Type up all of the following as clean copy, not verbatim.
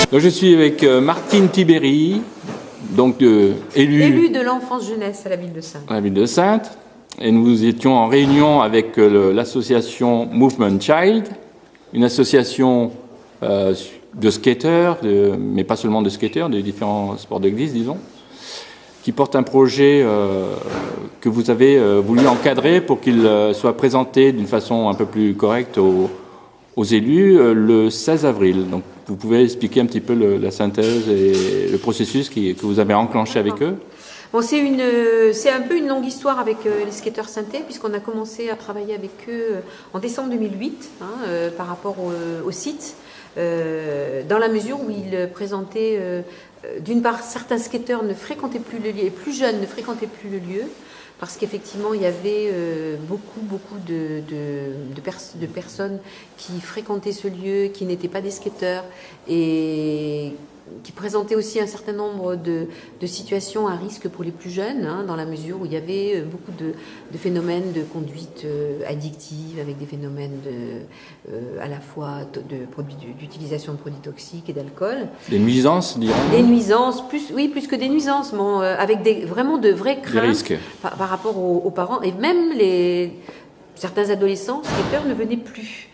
Donc, je suis avec Martine Tibéri, donc élue de l'enfance jeunesse à la ville de Saintes. À la ville de Saintes. Et nous étions en réunion avec l'association Movement Child, une association de skateurs, mais pas seulement de skateurs, de différents sports de glisse, disons, qui porte un projet que vous avez voulu encadrer pour qu'il soit présenté d'une façon un peu plus correcte aux élus le 16 avril. Donc, vous pouvez expliquer un petit peu la synthèse et le processus que vous avez enclenché avec eux? Bon, c'est un peu une longue histoire avec les skateurs saintais, puisqu'on a commencé à travailler avec eux en décembre 2008 par rapport au site, dans la mesure où ils présentaient, d'une part, certains skateurs ne fréquentaient plus le lieu, les plus jeunes ne fréquentaient plus le lieu, parce qu'effectivement, il y avait beaucoup de personnes qui fréquentaient ce lieu, qui n'étaient pas des skateurs, et qui présentait aussi un certain nombre de situations à risque pour les plus jeunes, dans la mesure où il y avait beaucoup de phénomènes de conduite addictive, avec des phénomènes à la fois d'utilisation de produits toxiques et d'alcool. Des nuisances, dirons. Des nuisances, plus que des nuisances, bon, avec vraiment de vraies craintes des risques. Par rapport aux parents. Et même certains adolescents, skateurs, ne venaient plus.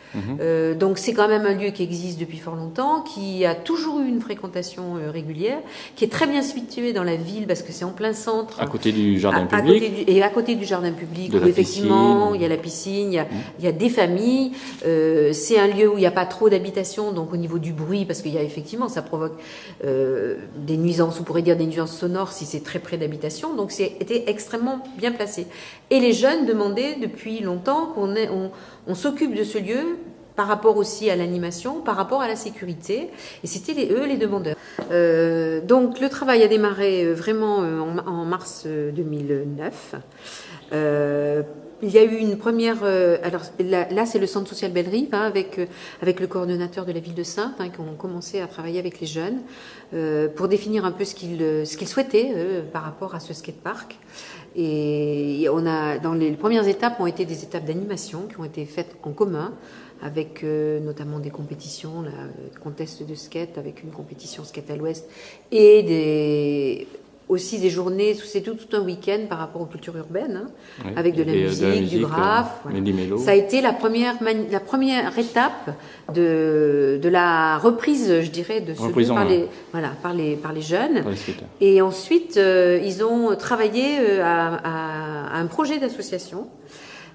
Donc c'est quand même un lieu qui existe depuis fort longtemps, qui a toujours eu une fréquentation régulière, qui est très bien situé dans la ville parce que c'est en plein centre. À côté du jardin public. À côté du jardin public, où effectivement il y a la piscine, il y a des familles. C'est un lieu où il n'y a pas trop d'habitation, donc au niveau du bruit, parce qu'il y a effectivement, ça provoque des nuisances, on pourrait dire des nuisances sonores si c'est très près d'habitation. Donc c'était extrêmement bien placé. Et les jeunes demandaient depuis longtemps qu'on s'occupe de ce lieu par rapport aussi à l'animation, par rapport à la sécurité. Et c'était eux les demandeurs. Donc le travail a démarré vraiment en mars 2009. Il y a eu une première... alors là, c'est le centre social Belle-Rive, avec le coordonnateur de la ville de Saintes, qui ont commencé à travailler avec les jeunes pour définir un peu ce qu'ils souhaitaient par rapport à ce skatepark. Et dans les premières étapes ont été des étapes d'animation qui ont été faites en commun, avec notamment des compétitions, le contest de skate, avec une compétition skate à l'ouest, et aussi des journées, c'est tout un week-end par rapport aux cultures urbaines, oui, avec de la musique, du graphe. Voilà. Ça a été la première étape de la reprise, je dirais, de ce lieu par les jeunes. Par les et ensuite, ils ont travaillé à un projet d'association.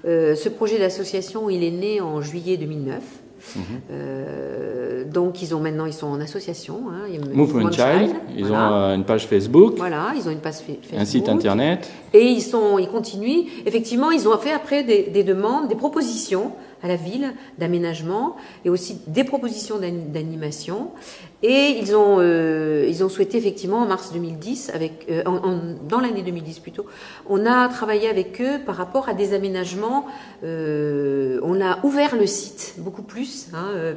Ce projet d'association, il est né en juillet 2009. Donc ils sont en association. Movement Child. Ils ont une page Facebook. Voilà, ils ont une page Facebook. Un site internet. Et ils continuent. Effectivement, ils ont fait après des demandes, des propositions à la ville d'aménagement et aussi des propositions d'animation. Et ils ont souhaité effectivement en mars 2010, dans l'année 2010 plutôt, on a travaillé avec eux par rapport à des aménagements. On a ouvert le site beaucoup plus.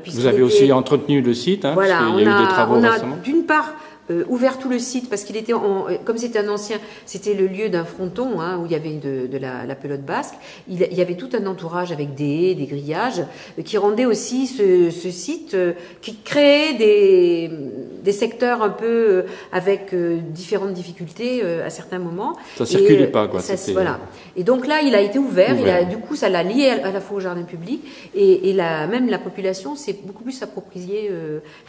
Vous avez aussi entretenu le site, voilà, parce qu'il y a eu des travaux récemment. D'une part ouvert tout le site parce qu'il était comme c'était un ancien, c'était le lieu d'un fronton où il y avait de la pelote basque. Il y avait tout un entourage avec des haies, des grillages qui rendaient aussi ce site, qui créait des secteurs un peu avec différentes difficultés à certains moments. Ça circulait pas, quoi. Voilà. Et donc là, il a été ouvert. Du coup, ça l'a lié à la fois au jardin public et même la population s'est beaucoup plus appropriée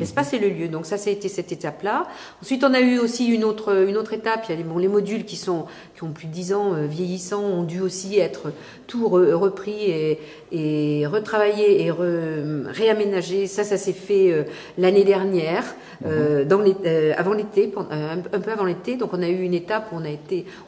l'espace et le lieu. Donc ça a été cette étape-là. Ensuite, on a eu aussi une autre étape. Il y a les modules qui ont plus de 10 ans, vieillissants, ont dû aussi être tout repris et retravaillé et réaménagé. Ça s'est fait l'année dernière, avant l'été, un peu avant l'été. Donc, on a eu une étape où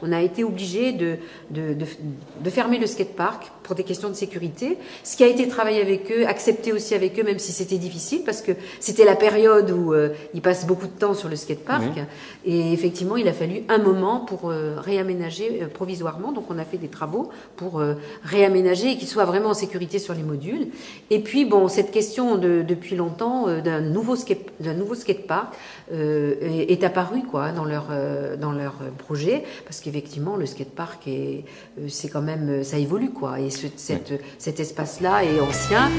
on a été obligé de fermer le skatepark pour des questions de sécurité. Ce qui a été travaillé avec eux, accepté aussi avec eux, même si c'était difficile, parce que c'était la période où ils passent beaucoup de temps sur le skatepark. Oui. Et effectivement, il a fallu un moment pour réaménager provisoirement. Donc, on a fait des travaux pour réaménager et qu'il soit vraiment en sécurité sur les modules. Et puis, bon, cette question depuis longtemps d'un nouveau skatepark est apparue dans leur projet, parce qu'effectivement, le skatepark c'est quand même, ça évolue, quoi. Et cet espace-là est ancien.